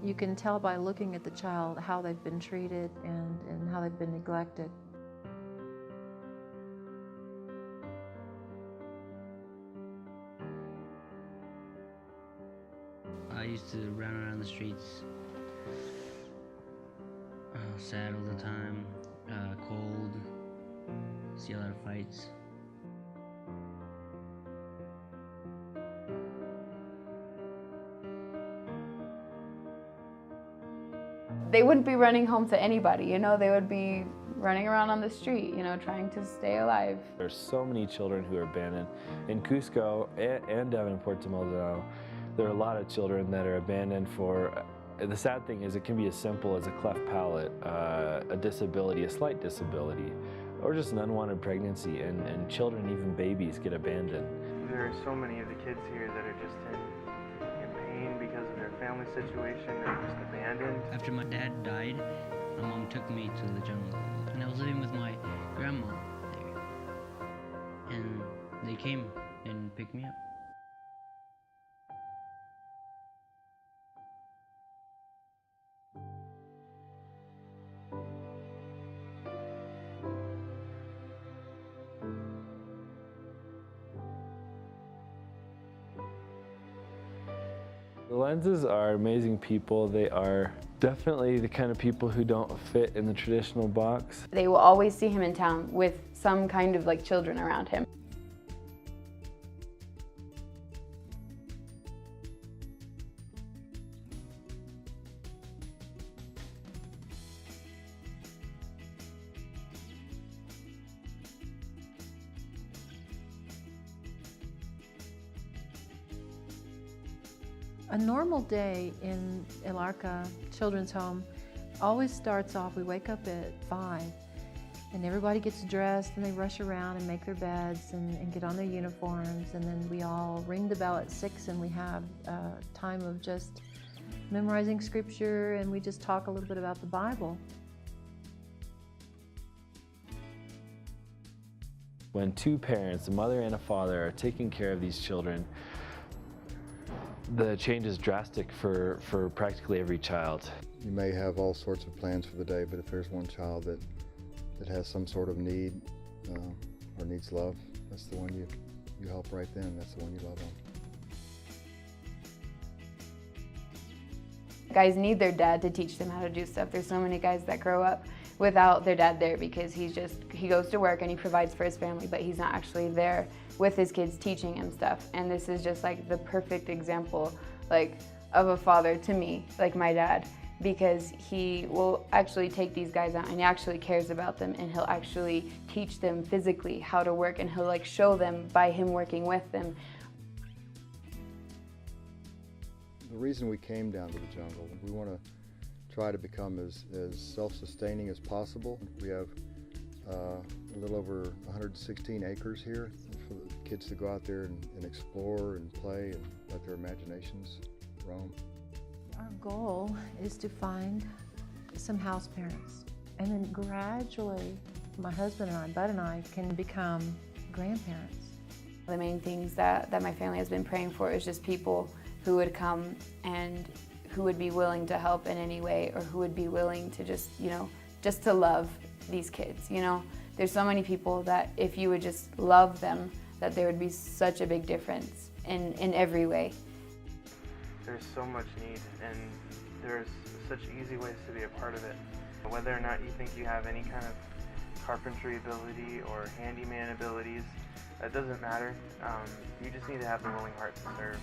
You can tell by looking at the child how they've been treated and how they've been neglected. I used to run around the streets, sad all the time, cold, see a lot of fights. They wouldn't be running home to anybody, you know, they would be running around on the street, you know, trying to stay alive. There's so many children who are abandoned. In Cusco and down in Puerto Maldonado, there are a lot of children that are abandoned for, the sad thing is it can be as simple as a cleft palate, a disability, a slight disability, or just an unwanted pregnancy, and children, even babies, get abandoned. There are so many of the kids here that are just in pain because of their family situation. They're just abandoned. After my dad died, my mom took me to the jungle, and I was living with my grandma there. And they came and picked me up. The Lenzes are amazing people. They are definitely the kind of people who don't fit in the traditional box. They will always see him in town with some kind of like children around him. A normal day in El Arca Children's Home always starts off, we wake up at 5 and everybody gets dressed and they rush around and make their beds and get on their uniforms, and then we all ring the bell at 6 and we have a time of just memorizing scripture, and we just talk a little bit about the Bible. When two parents, a mother and a father, are taking care of these children, the change is drastic for practically every child. You may have all sorts of plans for the day, but if there's one child that has some sort of need or needs love, that's the one you help right then. That's the one you love on. Guys need their dad to teach them how to do stuff. There's so many guys that grow up without their dad there because he goes to work and he provides for his family, but he's not actually there with his kids teaching him stuff. And this is just like the perfect example like of a father to me, like my dad, because he will actually take these guys out and he actually cares about them, and he'll actually teach them physically how to work, and he'll like show them by him working with them. The reason we came down to the jungle, we want to try to become as self-sustaining as possible. We have a little over 116 acres here for the kids to go out there and explore and play and let their imaginations roam. Our goal is to find some house parents, and then gradually my husband and I, Bud and I, can become grandparents. The main things that my family has been praying for is just people who would come and who would be willing to help in any way, or who would be willing to just, you know, just to love these kids, you know. There's so many people that if you would just love them, that there would be such a big difference in every way. There's so much need, and there's such easy ways to be a part of it. Whether or not you think you have any kind of carpentry ability or handyman abilities, that doesn't matter. You just need to have the willing heart to serve.